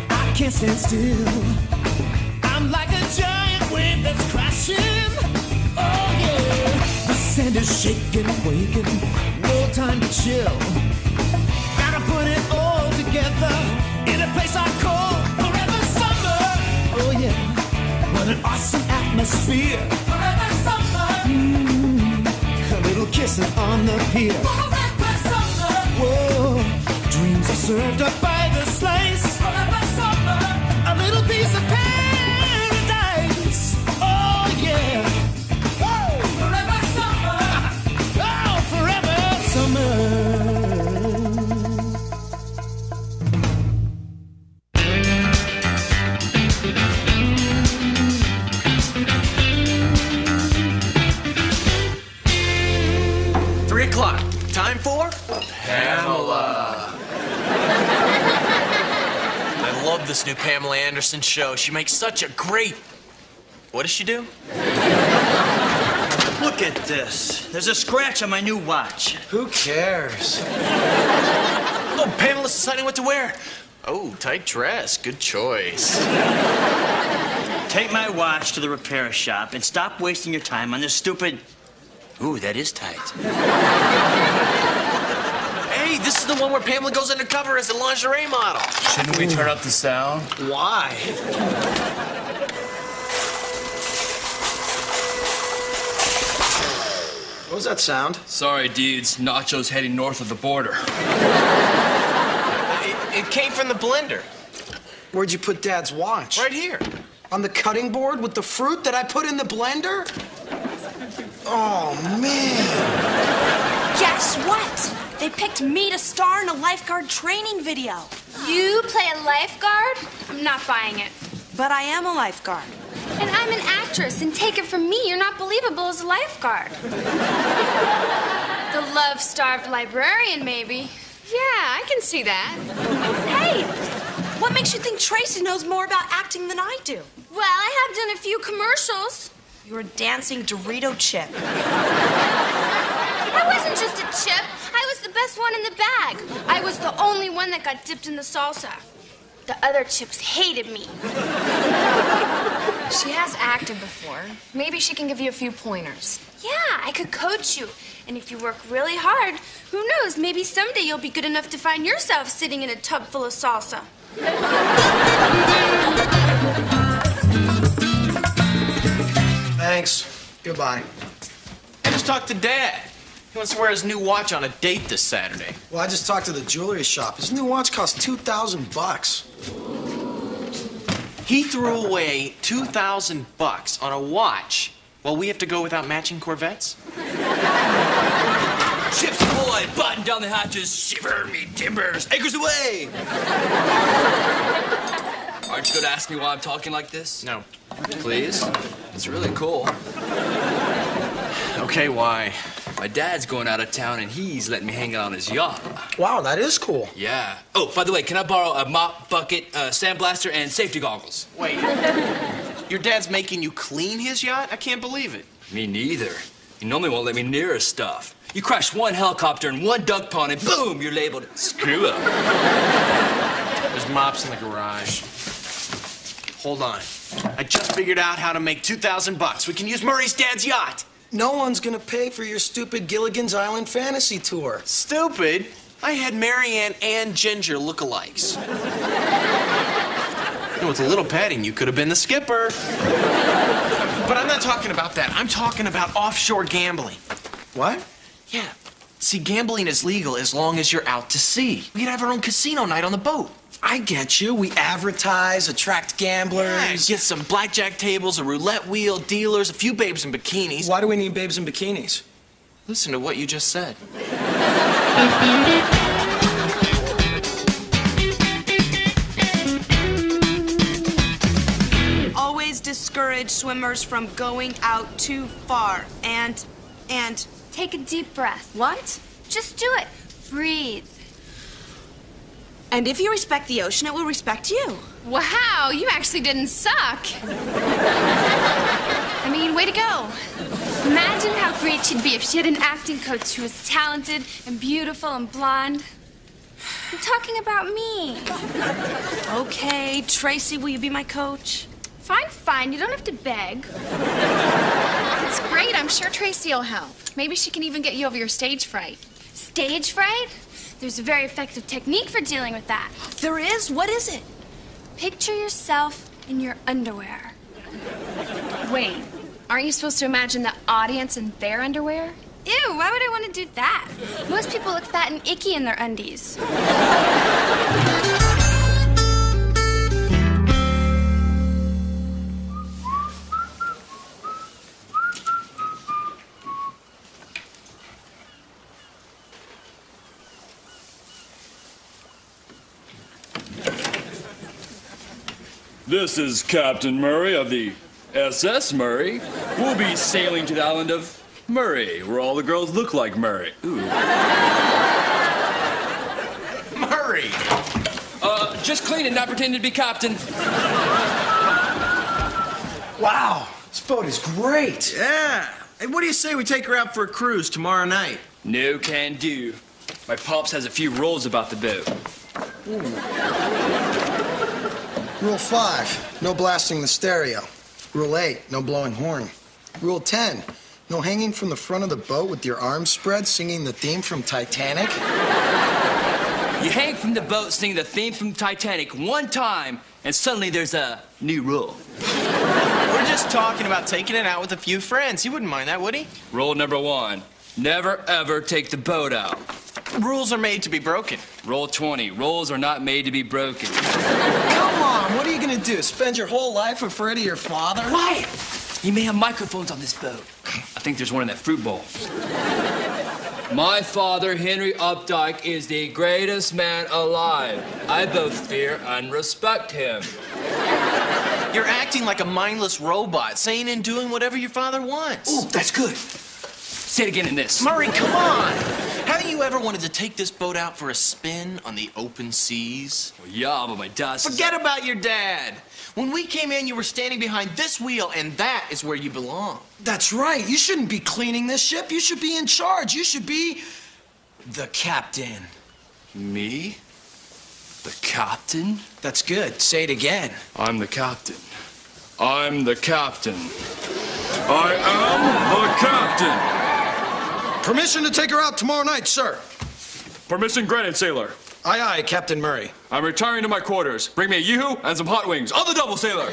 I can't stand still. I'm like a giant wave that's crashing. Oh yeah. The sand is shaking, waking. No time to chill. Gotta put it all together in a place I call Forever Summer. Oh yeah. What an awesome atmosphere. Forever Summer. A little kissing on the pier. Forever Summer. Whoa. Dreams are served up by the slice. Forever Summer. A little piece of paradise. Oh yeah. Whoa. Forever Summer. Oh, Forever Summer. 3 o'clock. Time for Pamela. I love this new Pamela Anderson show. She makes such a great... What does she do? Look at this. There's a scratch on my new watch. Who cares? Oh, Pamela's deciding what to wear. Oh, tight dress. Good choice. Take my watch to the repair shop and stop wasting your time on this stupid... Ooh, that is tight. Hey, this is the one where Pamela goes undercover as a lingerie model. Shouldn't we turn up the sound? Why? What was that sound? Sorry, dudes. Nacho's heading north of the border. It came from the blender. Where'd you put Dad's watch? Right here. On the cutting board with the fruit that I put in the blender? Oh, man. Guess what? They picked me to star in a lifeguard training video. You play a lifeguard? I'm not buying it. But I am a lifeguard. And I'm an actress, and take it from me, you're not believable as a lifeguard. The love-starved librarian, maybe. Yeah, I can see that. Hey, what makes you think Tracy knows more about acting than I do? Well, I have done a few commercials. You're a dancing Dorito chip. I wasn't just a chip. I was the best one in the bag. I was the only one that got dipped in the salsa. The other chips hated me. She has acted before. Maybe she can give you a few pointers. Yeah, I could coach you. And if you work really hard, who knows, maybe someday you'll be good enough to find yourself sitting in a tub full of salsa. Thanks. Goodbye. I just talked to Dad. He wants to wear his new watch on a date this Saturday. Well, I just talked to the jewelry shop. His new watch costs $2,000. He threw away $2,000 on a watch while we have to go without matching Corvettes? Ships ahoy, button down the hatches, shiver me timbers, anchors away! Aren't you gonna ask me why I'm talking like this? No. Please? It's really cool. Okay, why? My dad's going out of town and he's letting me hang out on his yacht. Wow, that is cool. Yeah. Oh, by the way, can I borrow a mop, bucket, sandblaster, and safety goggles? Wait. Your dad's making you clean his yacht? I can't believe it. Me neither. He normally won't let me near his stuff. You crash one helicopter and one duck pond and boom, you're labeled screw up. There's mops in the garage. Hold on. I just figured out how to make $2,000. We can use Murray's dad's yacht. No one's gonna pay for your stupid Gilligan's Island fantasy tour. Stupid? I had Marianne and Ginger lookalikes. You know, with a little petting, you could have been the skipper. But I'm not talking about that. I'm talking about offshore gambling. What? Yeah. See, gambling is legal as long as you're out to sea. We could have our own casino night on the boat. I get you. We advertise, attract gamblers. Yeah, get some blackjack tables, a roulette wheel, dealers, a few babes in bikinis. Why do we need babes in bikinis? Listen to what you just said. Always discourage swimmers from going out too far. And Take a deep breath. what? Just do it. Breathe. And if you respect the ocean, it will respect you. Wow, you actually didn't suck. I mean, way to go. Imagine how great she'd be if she had an acting coach who was talented and beautiful and blonde. I'm talking about me. Okay, Tracy, will you be my coach? Fine, fine. You don't have to beg. It's great. I'm sure Tracy will help. Maybe she can even get you over your stage fright. Stage fright? There's a very effective technique for dealing with that. There is? What is it? Picture yourself in your underwear. Wait, aren't you supposed to imagine the audience in their underwear? Ew, why would I want to do that? Most people look fat and icky in their undies. This is Captain Murray of the SS Murray. We'll be sailing to the island of Murray, where all the girls look like Murray. Ooh. Murray! Just clean and not pretend to be captain. Wow, this boat is great. Yeah. Hey, what do you say we take her out for a cruise tomorrow night? No can do. My pops has a few rules about the boat. Rule 5, no blasting the stereo. Rule 8, no blowing horn. Rule 10, no hanging from the front of the boat with your arms spread singing the theme from Titanic. You hang from the boat singing the theme from Titanic one time, and suddenly there's a new rule. We're just talking about taking it out with a few friends. He wouldn't mind that, would he? Rule number 1, never ever take the boat out. Rules are made to be broken. Rule 20, rules are not made to be broken. Come on, what are you gonna do? Spend your whole life afraid of your father? Quiet! You may have microphones on this boat. I think there's one in that fruit bowl. My father, Henry Updike, is the greatest man alive. I both fear and respect him. You're acting like a mindless robot, saying and doing whatever your father wants. Ooh, that's good. Say it again in this. Murray, come on! Haven't you ever wanted to take this boat out for a spin on the open seas? Well, yeah, but my dad says... Forget about your dad. When we came in, you were standing behind this wheel, and that is where you belong. That's right. You shouldn't be cleaning this ship. You should be in charge. You should be the captain. Me? The captain? That's good. Say it again. I'm the captain. I'm the captain. I am the captain. Permission to take her out tomorrow night, sir. Permission granted, sailor. Aye, aye, Captain Murray. I'm retiring to my quarters. Bring me a yoo-hoo and some hot wings. On the double, sailor.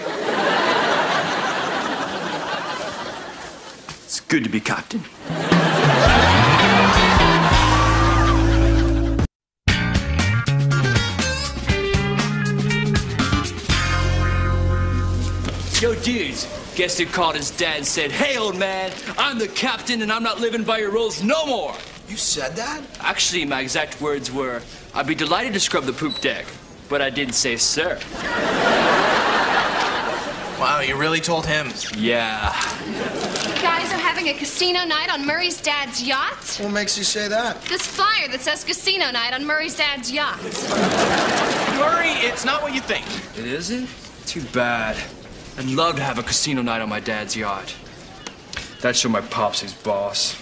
It's good to be captain. Yo, dudes. Guess who called his dad and said, "Hey, old man, I'm the captain and I'm not living by your rules no more." You said that? Actually, my exact words were, "I'd be delighted to scrub the poop deck," but I didn't say sir. Wow, you really told him? Yeah. You guys are having a casino night on Murray's dad's yacht? What makes you say that? This flyer that says casino night on Murray's dad's yacht. Murray, it's not what you think. It isn't? Too bad. I'd love to have a casino night on my dad's yacht. That'd show my pops who's boss.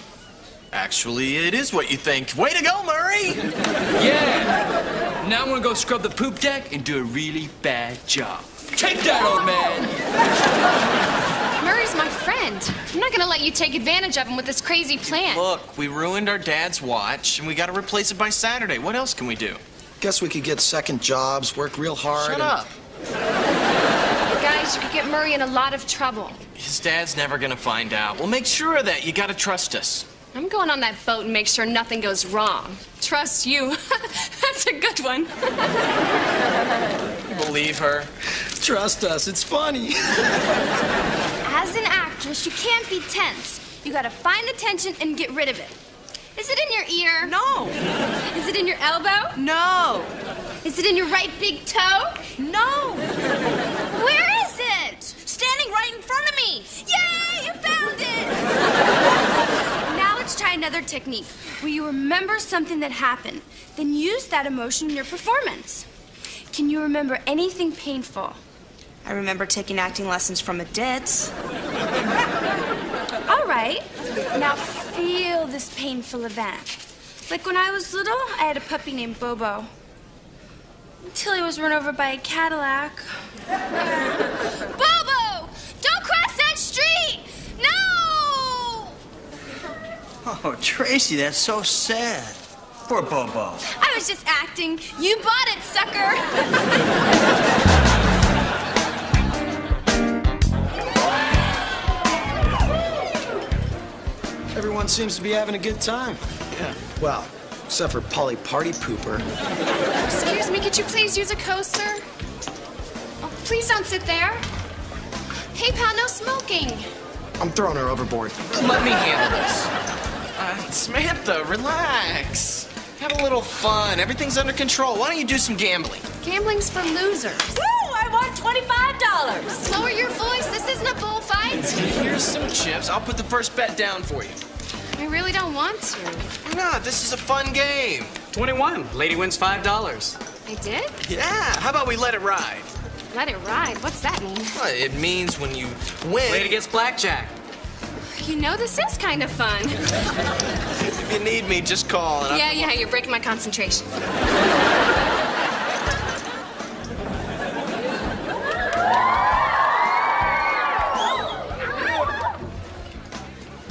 Actually, it is what you think. Way to go, Murray! Yeah! Now I'm gonna go scrub the poop deck and do a really bad job. Take that, old man! Murray's my friend. I'm not gonna let you take advantage of him with this crazy plan. Look, we ruined our dad's watch, and we gotta replace it by Saturday. What else can we do? Guess we could get second jobs, work real hard. Shut up. Guys, you could get Murray in a lot of trouble. His dad's never gonna find out. We'll make sure of that. You gotta trust us. I'm going on that boat and make sure nothing goes wrong. Trust you. That's a good one. You believe her? Trust us, it's funny. As an actress, you can't be tense. You gotta find the tension and get rid of it. Is it in your ear? No. Is it in your elbow? No. Is it in your right big toe? No. Where is it? Standing right in front of me. Yay, you found it! Now let's try another technique where you remember something that happened, then use that emotion in your performance. Can you remember anything painful? I remember taking acting lessons from a ditz. All right. Now feel this painful event. Like when I was little, I had a puppy named Bobo. Until he was run over by a Cadillac. Bobo! Don't cross that street! No! Oh, Tracy, that's so sad. Poor Bobo. I was just acting. You bought it, sucker. Everyone seems to be having a good time. Yeah. Well, except for Polly Party Pooper. Excuse me, could you please use a coaster? Oh, please don't sit there. Hey, pal, no smoking. I'm throwing her overboard. Let me handle this. Samantha, relax. Have a little fun. Everything's under control. Why don't you do some gambling? Gambling's for losers. Woo! I won $25. Lower your voice. This isn't a bullfight. Here's some chips. I'll put the first bet down for you. I really don't want to. Why not? This is a fun game. 21. Lady wins $5. I did? Yeah. How about we let it ride? Let it ride. What's that mean? Well, it means when you win. Lady gets blackjack. You know, this is kind of fun. If you need me, just call. And Yeah, you're breaking my concentration.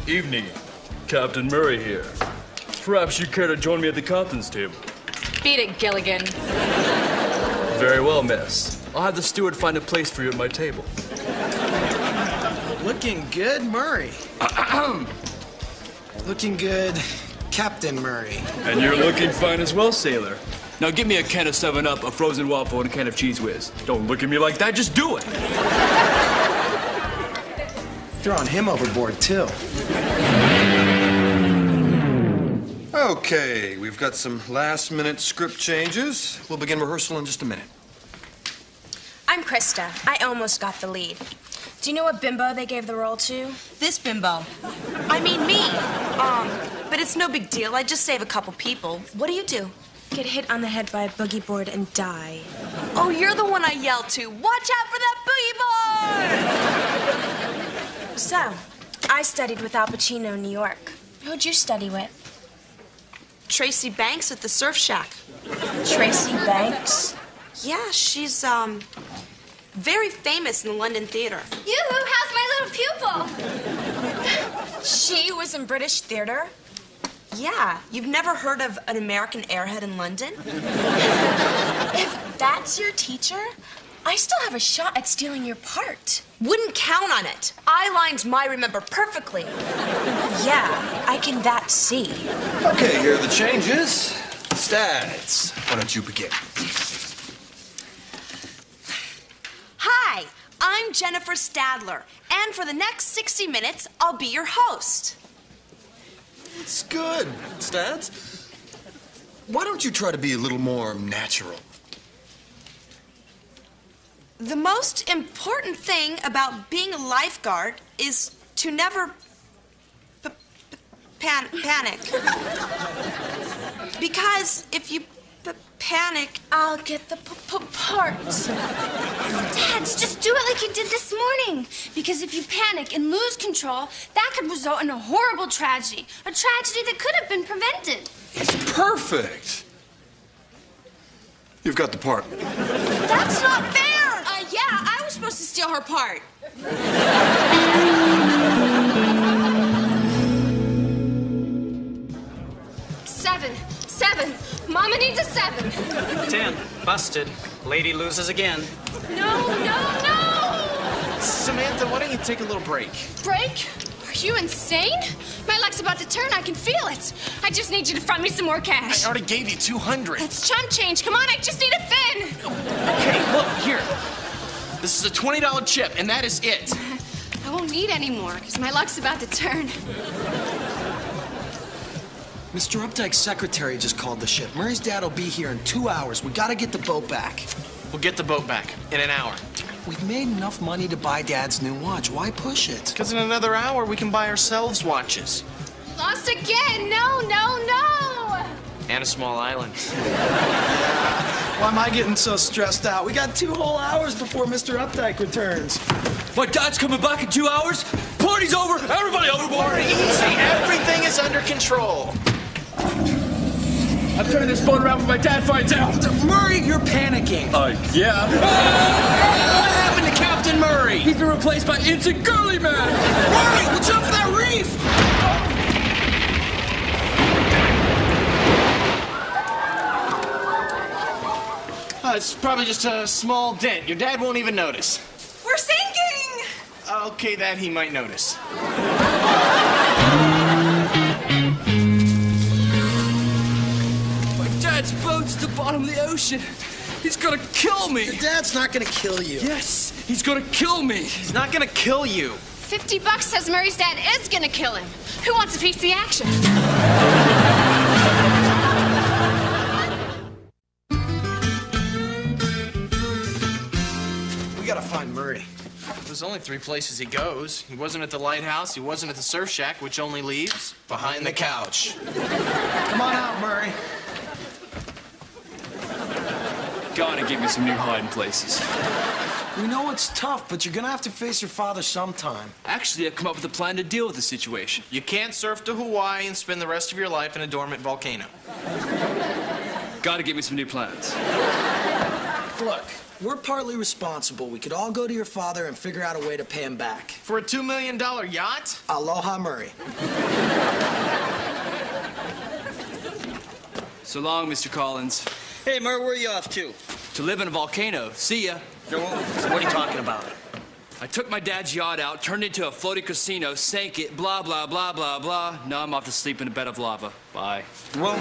Evening. Captain Murray here. Perhaps you care to join me at the captain's table. Beat it, Gilligan. Very well, miss. I'll have the steward find a place for you at my table. Looking good, Murray. Looking good, Captain Murray. And you're looking fine as well, sailor. Now give me a can of 7-Up, a frozen waffle, and a can of Cheese Whiz. Don't look at me like that, just do it. Throwing him overboard, too. Okay, we've got some last-minute script changes. We'll begin rehearsal in just a minute. I'm Krista. I almost got the lead. Do you know what bimbo they gave the role to? This bimbo. I mean me. But it's no big deal. I just save a couple people. What do? Get hit on the head by a boogie board and die. Oh, you're the one I yelled to. Watch out for that boogie board! So, I studied with Al Pacino in New York. Who'd you study with? Tracy Banks at the Surf Shack. Tracy Banks? Yeah, she's, very famous in the London theater. Yoo-hoo, how's my little pupil? She was in British theater? Yeah. You've never heard of an American airhead in London? If that's your teacher, I still have a shot at stealing your part. Wouldn't count on it. Eye lines I remember perfectly. Yeah, I can that see. Okay, here are the changes. Stats, why don't you begin? Hi, I'm Jennifer Stadler, and for the next 60 minutes, I'll be your host. It's good, Stats. Why don't you try to be a little more natural? The most important thing about being a lifeguard is to never panic. Because if you panic, I'll get the parts. Dads, just do it like you did this morning. Because if you panic and lose control, that could result in a horrible tragedy. A tragedy that could have been prevented. It's perfect. You've got the part. That's not fair! Yeah, I was supposed to steal her part. 7. Mama needs a 7. 10. Busted. Lady loses again. No. Samantha, why don't you take a little break? Break? Are you insane? My luck's about to turn. I can feel it. I just need you to front me some more cash. I already gave you 200. That's chump change. Come on, I just need a fin. Okay, look, here. This is a $20 chip, and that is it. I won't need any more, because my luck's about to turn. Mr. Updike's secretary just called the ship. Murray's dad will be here in 2 hours. We gotta get the boat back. We'll get the boat back in an hour. We've made enough money to buy Dad's new watch. Why push it? Because in another hour, we can buy ourselves watches. Lost again. No. And a small island. Why am I getting so stressed out? We got 2 whole hours before Mr. Updike returns. My dad's coming back in 2 hours? Party's over! Everybody overboard! Easy, everything is under control. I'm turning this boat around when my dad finds out. Murray, you're panicking. Yeah. What happened to Captain Murray? He's been replaced by Instant Girly Man. Murray, watch out for that reef! It's probably just a small dent. Your dad won't even notice. We're sinking! Okay, that he might notice. My dad's boat's at the bottom of the ocean. He's gonna kill me. Your dad's not gonna kill you. Yes, he's gonna kill me. He's not gonna kill you. $50 says Murray's dad is gonna kill him. Who wants a piece of the action? We gotta find Murray. There's only 3 places he goes. He wasn't at the lighthouse, he wasn't at the surf shack, which only leaves behind the couch. Come on out, Murray. Gotta give me some new hiding places. We know it's tough, but you're gonna have to face your father sometime. Actually, I've come up with a plan to deal with the situation. You can't surf to Hawaii and spend the rest of your life in a dormant volcano. Gotta give me some new plans. Look, we're partly responsible. We could all go to your father and figure out a way to pay him back. For a $2 million yacht? Aloha, Murray. So long, Mr. Collins. Hey, Murray, where are you off to? To live in a volcano. See ya. What are you talking about? I took my dad's yacht out, turned it into a floating casino, sank it, blah, blah, blah, blah, blah. Now I'm off to sleep in a bed of lava. Bye. Well,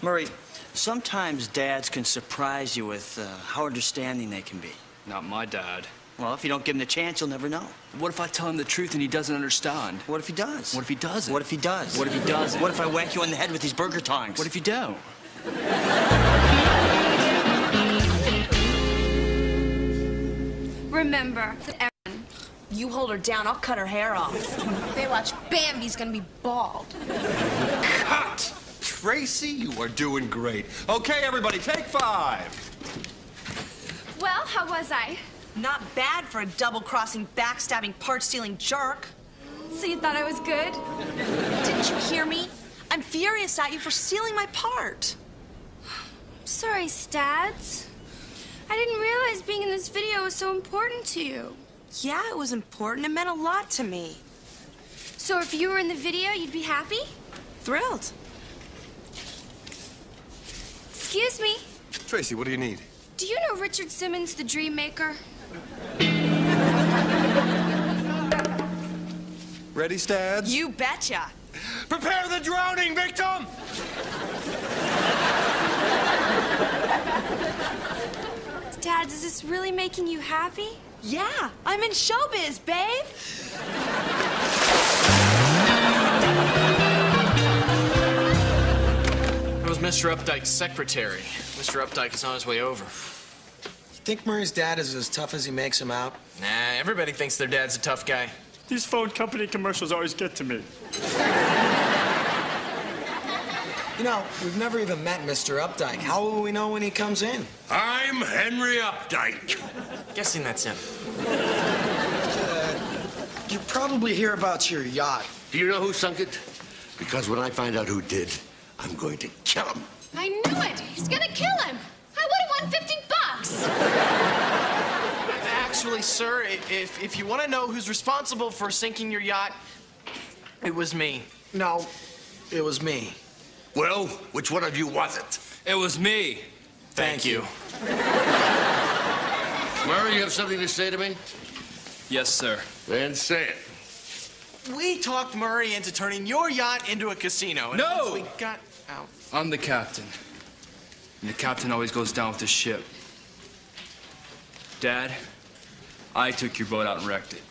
Murray, sometimes dads can surprise you with how understanding they can be. Not my dad. Well, if you don't give him the chance, you'll never know. What if I tell him the truth and he doesn't understand? What if he does? What if he doesn't? What if he does? What if he doesn't? What if I whack you on the head with these burger tongs? What if you don't? Remember, You hold her down, I'll cut her hair off. Baywatch, Bambi's gonna be bald. Cut! Tracy, you are doing great. Okay, everybody, take 5. well, how was I? Not bad for a double-crossing, backstabbing, part-stealing jerk. So you thought I was good? Didn't you hear me? I'm furious at you for stealing my part. Sorry, Stads. I didn't realize being in this video was so important to you. Yeah, it was important. It meant a lot to me. So if you were in the video, you'd be happy? Thrilled. Excuse me. Tracy, what do you need? Do you know Richard Simmons, the Dream Maker? Ready, Stads? You betcha. Prepare the drowning victim! Stads, is this really making you happy? Yeah, I'm in showbiz, babe. It was Mr. Updike's secretary. Mr. Updike is on his way over. You think Murray's dad is as tough as he makes him out? Nah, everybody thinks their dad's a tough guy. These phone company commercials always get to me. You know, we've never even met Mr. Updike. How will we know when he comes in? I'm Henry Updike. Guessing that's him. You probably hear about your yacht. Do you know who sunk it? Because when I find out who did, I'm going to kill him. I knew it. He's gonna kill him. I would have won $50. Actually, sir, if you want to know who's responsible for sinking your yacht, it was me. No, it was me. Well, which one of you was it? It was me. Thank you. Murray, you have something to say to me? Yes, sir. Then say it. We talked Murray into turning your yacht into a casino. And No! once we got out. I'm the captain. And the captain always goes down with the ship. Dad, I took your boat out and wrecked it.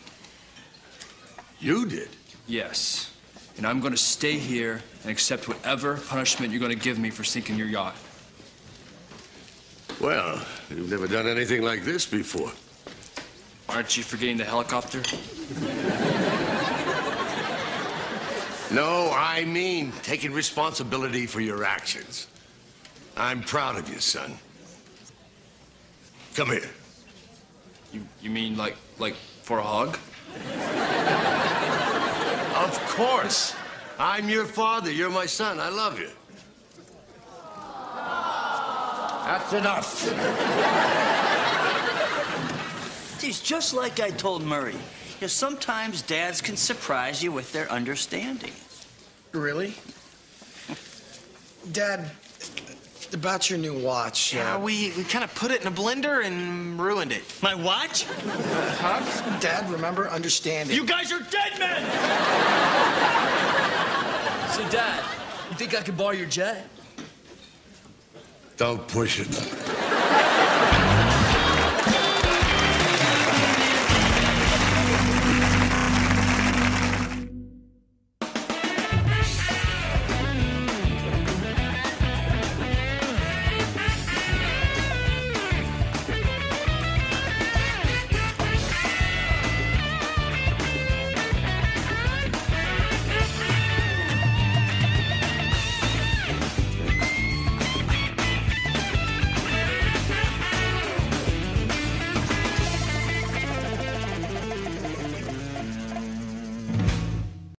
You did? Yes. And I'm going to stay here and accept whatever punishment you're going to give me for sinking your yacht. Well, you've never done anything like this before. Aren't you forgetting the helicopter? No, I mean taking responsibility for your actions. I'm proud of you, son. Come here. You mean like for a hug? Of course. I'm your father. You're my son. I love you. That's enough. It's just like I told Murray. Sometimes dads can surprise you with their understanding. Really? Dad, about your new watch. Yeah, we kind of put it in a blender and ruined it. My watch? Huh? Dad, remember understanding. You guys are dead men! So, Dad, you think I could borrow your jet? Don't push it.